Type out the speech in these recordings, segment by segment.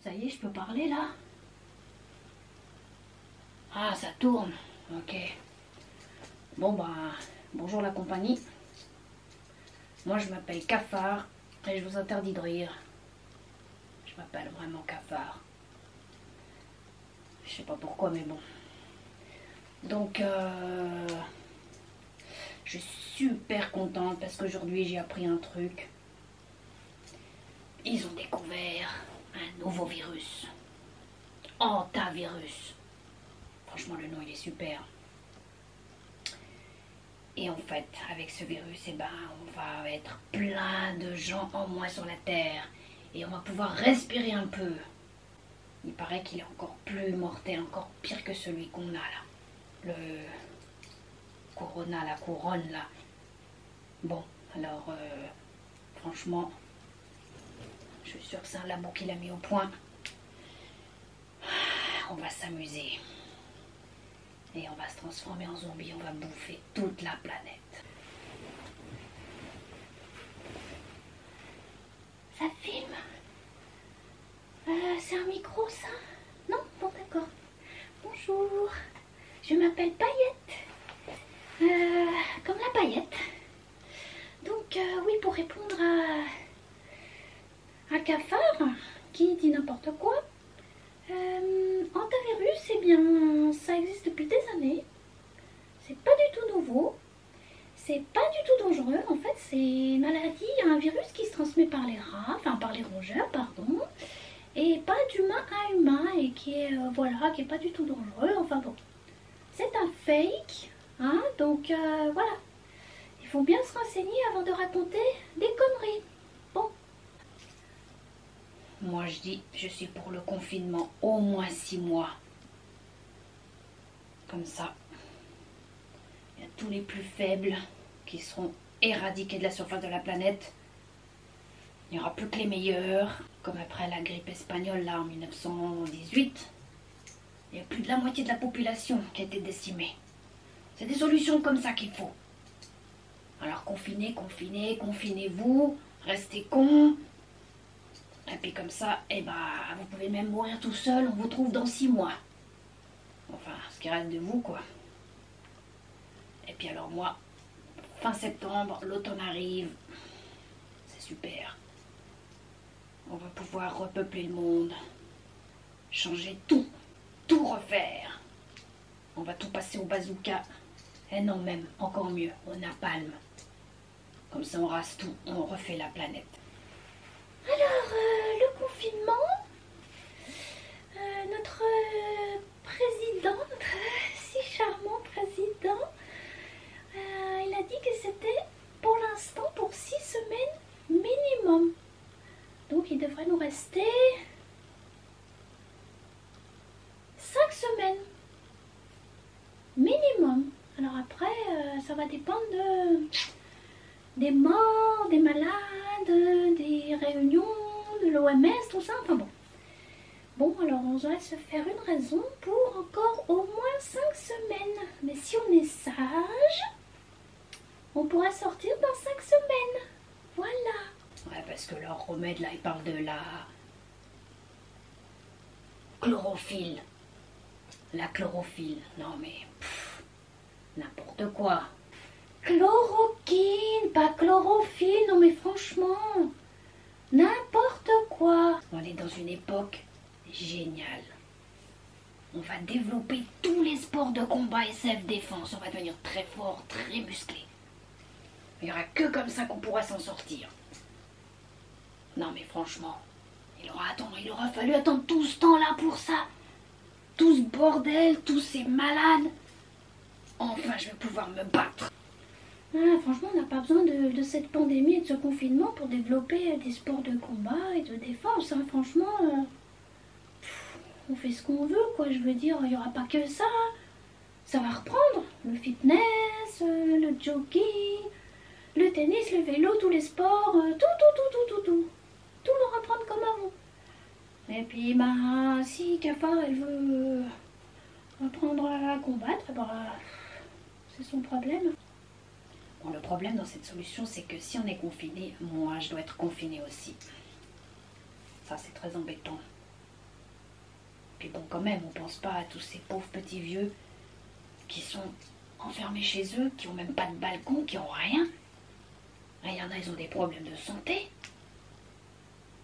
Ça y est, je peux parler là? Ah, ça tourne. Ok. Bon bah, bonjour la compagnie. Moi je m'appelle Cafard et je vous interdis de rire. Je m'appelle vraiment Cafard. Je sais pas pourquoi mais bon. Donc je suis super contente parce qu'aujourd'hui j'ai appris un truc. Ils ont découvert un nouveau virus. Hantavirus. Franchement le nom il est super. Et en fait, avec ce virus, eh ben, on va être plein de gens en moins sur la Terre. Et on va pouvoir respirer un peu. Il paraît qu'il est encore plus mortel, encore pire que celui qu'on a là. Le corona, la couronne là. Bon, alors, franchement, je suis sûre que c'est un labo qui l'a mis au point. On va s'amuser. Et on va se transformer en zombie, on va bouffer toute la planète. Ça filme? C'est un micro ça? Non? Bon d'accord. Bonjour, je m'appelle Paillette. Comme la paillette. Donc oui, pour répondre à Cafard, qui dit n'importe quoi. Hantavirus, eh bien, ça existe depuis des années. C'est pas du tout nouveau. C'est pas du tout dangereux. En fait, c'est une maladie, un virus qui se transmet par les rats, enfin par les rongeurs, pardon, et pas d'humain à humain et qui est, voilà, qui est pas du tout dangereux. Enfin bon, c'est un fake, hein. Donc voilà, il faut bien se renseigner avant de raconter des conneries. Bon. Moi je dis, je suis pour le confinement au moins 6 mois. Comme ça, il y a tous les plus faibles qui seront éradiqués de la surface de la planète. Il n'y aura plus que les meilleurs, comme après la grippe espagnole là en 1918. Il y a plus de la moitié de la population qui a été décimée. C'est des solutions comme ça qu'il faut. Alors confinez, confinez, confinez-vous, restez cons. Et puis comme ça, eh ben, vous pouvez même mourir tout seul, on vous trouve dans 6 mois. Enfin, ce qui reste de vous, quoi. Et puis alors moi, fin septembre, l'automne arrive. C'est super. On va pouvoir repeupler le monde. Changer tout. Tout refaire. On va tout passer au bazooka. Et non, même, encore mieux, au napalm. Comme ça, on rase tout, on refait la planète. Alors, le confinement, notre président, notre si charmant président, il a dit que c'était pour l'instant pour 6 semaines minimum. Donc il devrait nous rester 5 semaines minimum. Alors après, ça va dépendre des morts, des malades, des réunions, de l'OMS, tout ça, enfin bon. Bon, alors on devrait se faire une raison pour encore au moins 5 semaines. Mais si on est sage, on pourra sortir dans 5 semaines. Voilà. Ouais, parce que leur remède, là, il parle de la chlorophylle. La chlorophylle. Non, mais n'importe quoi. Chloroquine, pas chlorophylle. Non, mais franchement, n'importe quoi. On est dans une époque géniale. On va développer tous les sports de combat et self-défense. On va devenir très fort, très musclé. Il n'y aura que comme ça qu'on pourra s'en sortir. Non mais franchement, il aura fallu attendre tout ce temps-là pour ça. Tout ce bordel, tous ces malades. Enfin, je vais pouvoir me battre. Ah, franchement, on n'a pas besoin de cette pandémie et de ce confinement pour développer des sports de combat et de défense. Hein. Franchement, on fait ce qu'on veut, quoi. Je veux dire, il n'y aura pas que ça. Ça va reprendre. Le fitness, le jogging, le tennis, le vélo, tous les sports, tout. Tout va reprendre comme avant. Et puis, bah, si Cafard, elle veut apprendre à combattre, bah, c'est son problème. Bon, le problème dans cette solution, c'est que si on est confiné, moi, je dois être confinée aussi. Ça, c'est très embêtant. Puis bon, quand même, on pense pas à tous ces pauvres petits vieux qui sont enfermés chez eux, qui ont même pas de balcon, qui ont rien. Il y en a, ils ont des problèmes de santé.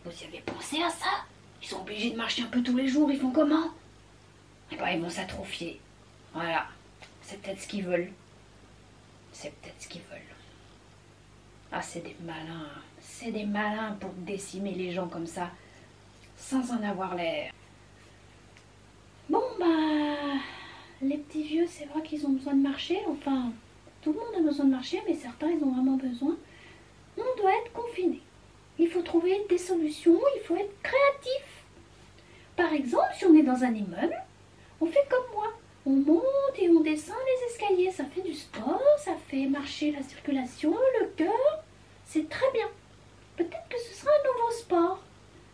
Vous y avez pensé à ça? Ils sont obligés de marcher un peu tous les jours, ils font comment? Eh ben, ils vont s'atrophier. Voilà. C'est peut-être ce qu'ils veulent. C'est peut-être ce qu'ils veulent. Ah, c'est des malins. C'est des malins pour décimer les gens comme ça, sans en avoir l'air. Bon, bah, les petits vieux, c'est vrai qu'ils ont besoin de marcher. Enfin, tout le monde a besoin de marcher, mais certains, ils ont vraiment besoin. On doit être confinés. Il faut trouver des solutions, il faut être créatif. Par exemple, si on est dans un immeuble, on fait comme moi. On monte et on descend les escaliers. Ça fait du sport, ça fait marcher la circulation, le cœur. C'est très bien. Peut-être que ce sera un nouveau sport.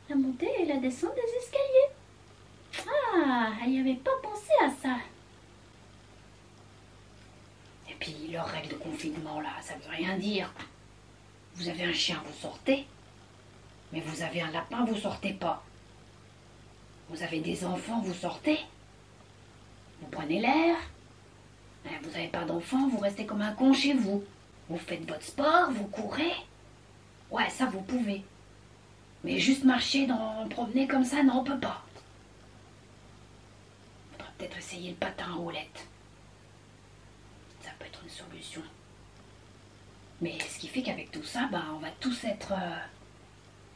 La montée et la descente des escaliers. Ah, elle n'y avait pas pensé à ça. Et puis, leurs règles de confinement, là, ça veut rien dire. Vous avez un chien, vous sortez. Mais vous avez un lapin, vous sortez pas. Vous avez des enfants, vous sortez. Vous prenez l'air. Vous n'avez pas d'enfants, vous restez comme un con chez vous. Vous faites votre sport, vous courez. Ouais, ça vous pouvez. Mais juste marcher, promener comme ça, non, on peut pas. Faudra peut-être essayer le patin à roulettes. Ça peut être une solution. Mais ce qui fait qu'avec tout ça, bah, on va tous être...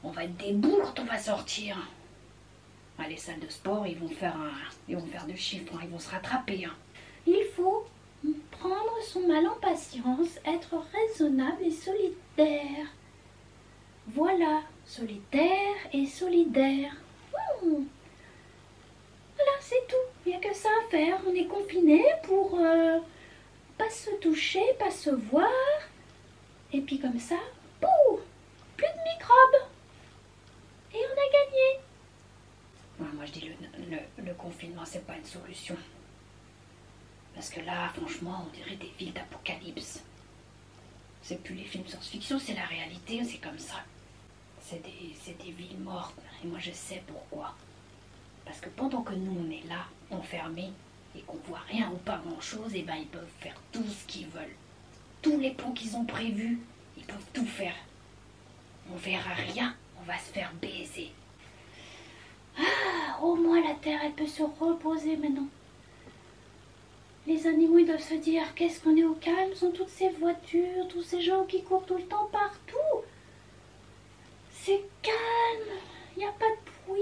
on va être des bourdes, on va sortir. Ah, les salles de sport, ils vont faire de chiffres, hein, ils vont se rattraper. Hein. Il faut prendre son mal en patience, être raisonnable et solidaire. Voilà, solitaire et solidaire. Voilà, c'est tout. Il n'y a que ça à faire. On est confinés pour pas se toucher, pas se voir. Et puis comme ça, pouf, plus de microbes. Et on a gagné. Moi je dis le confinement, c'est pas une solution. Parce que là, franchement, on dirait des villes d'apocalypse. C'est plus les films science-fiction, c'est la réalité, c'est comme ça. C'est des villes mortes. Et moi je sais pourquoi. Parce que pendant que nous on est là, enfermés, et qu'on voit rien ou pas grand chose, et ben ils peuvent faire tout ce qu'ils veulent. Tous les plans qu'ils ont prévus, ils peuvent tout faire. On verra rien, on va se faire baiser. Ah, au moins la terre, elle peut se reposer maintenant. Les animaux, ils doivent se dire, qu'est-ce qu'on est au calme, sont toutes ces voitures, tous ces gens qui courent tout le temps partout. C'est calme, il n'y a pas de bruit.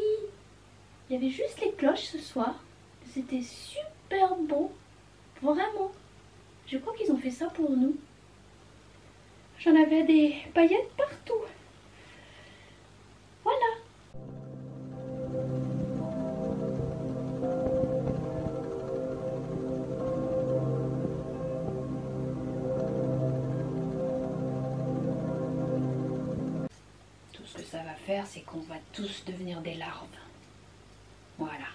Il y avait juste les cloches ce soir. C'était super beau, vraiment. Je crois qu'ils ont fait ça pour nous. J'en avais des paillettes partout. Voilà. Tout ce que ça va faire, c'est qu'on va tous devenir des larves. Voilà.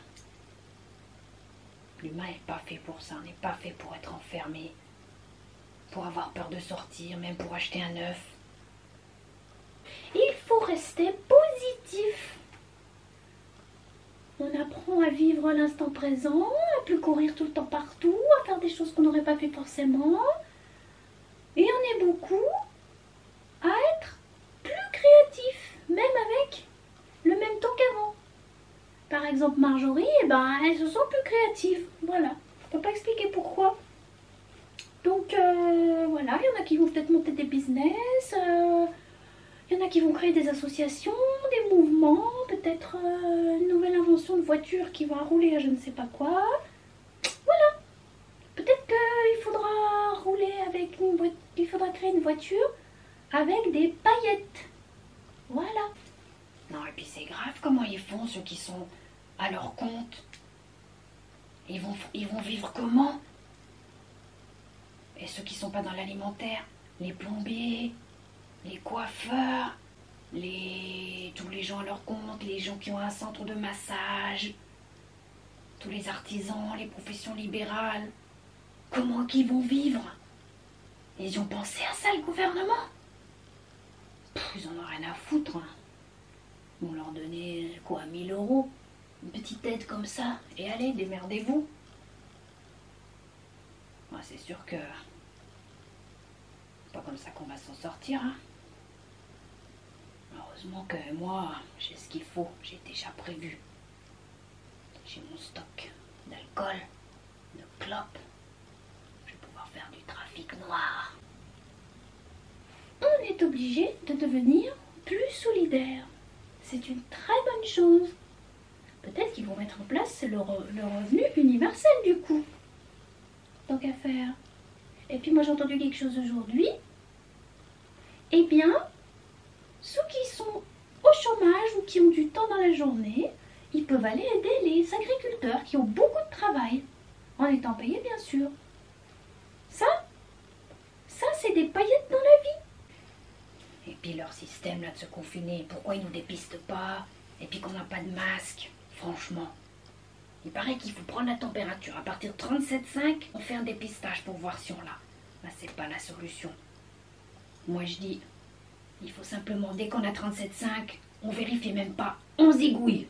L'humain n'est pas fait pour ça, on n'est pas fait pour être enfermé, pour avoir peur de sortir, même pour acheter un œuf. Il faut rester positif. On apprend à vivre l'instant présent, à plus courir tout le temps partout, à faire des choses qu'on n'aurait pas fait forcément. Et on est beaucoup à être plus créatif, même avec le même temps qu'avant. Par exemple, Marjorie, eh ben, elle se sent plus créative. Voilà. Je ne peux pas expliquer pourquoi. Donc, voilà. Il y en a qui vont peut-être monter des business. Il y en a qui vont créer des associations, des mouvements. Peut-être une nouvelle invention de voiture qui va rouler à je ne sais pas quoi. Voilà. Peut-être qu'il faudra rouler avec une voiture. Il faudra créer une voiture avec des paillettes. Voilà. Non, et puis c'est grave comment ils font, ceux qui sont à leur compte. Ils vont vivre comment? Et ceux qui sont pas dans l'alimentaire, les plombiers, les coiffeurs, tous les gens à leur compte, les gens qui ont un centre de massage, tous les artisans, les professions libérales, comment qu'ils vont vivre? Ils ont pensé à ça, le gouvernement? Ils en ont rien à foutre, hein. On leur donnait quoi, 1000 €? une petite aide comme ça. Et allez, démerdez-vous. Ouais, c'est sûr que c'est pas comme ça qu'on va s'en sortir. Hein. Heureusement que moi, j'ai ce qu'il faut. J'ai déjà prévu. J'ai mon stock d'alcool, de clopes. Je vais pouvoir faire du trafic noir. On est obligé de devenir plus solidaire. C'est une très bonne chose. Peut-être qu'ils vont mettre en place le revenu universel du coup. Tant qu'à faire. Et puis moi j'ai entendu quelque chose aujourd'hui. Eh bien, ceux qui sont au chômage ou qui ont du temps dans la journée, ils peuvent aller aider les agriculteurs qui ont beaucoup de travail. En étant payés bien sûr. Ça c'est des paillettes dans la vie. Et puis leur système là de se confiner, pourquoi ils nous dépistent pas? Et puis qu'on n'a pas de masque, franchement. Il paraît qu'il faut prendre la température. À partir de 37,5, on fait un dépistage pour voir si on l'a. Ben, c'est pas la solution. Moi je dis, il faut simplement, dès qu'on a 37,5, on vérifie même pas, on zigouille.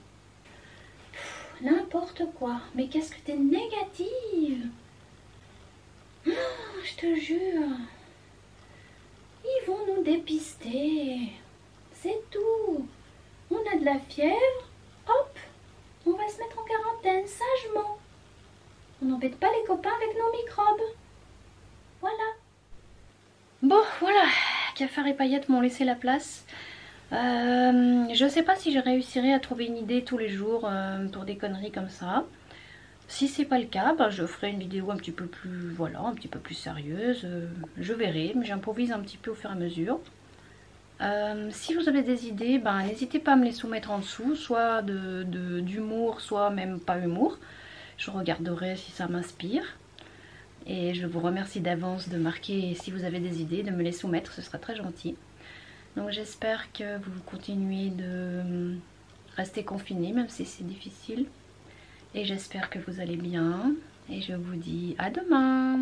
N'importe quoi. Mais qu'est-ce que t'es négative? Oh, je te jure. Ils vont nous dépister. C'est tout. On a de la fièvre. Hop, on va se mettre en quarantaine, sagement. On n'embête pas les copains avec nos microbes. Voilà. Bon, voilà. Cafard et paillettes m'ont laissé la place. Je sais pas si je réussirai à trouver une idée tous les jours pour des conneries comme ça. Si c'est pas le cas, ben, je ferai une vidéo un petit peu plus, voilà, un petit peu plus sérieuse. Je verrai, mais j'improvise un petit peu au fur et à mesure. Si vous avez des idées, ben, n'hésitez pas à me les soumettre en dessous, soit d'humour, soit même pas humour. Je regarderai si ça m'inspire. Et je vous remercie d'avance de marquer si vous avez des idées, de me les soumettre, ce sera très gentil. Donc j'espère que vous continuez de rester confinés, même si c'est difficile. Et j'espère que vous allez bien. Et je vous dis à demain!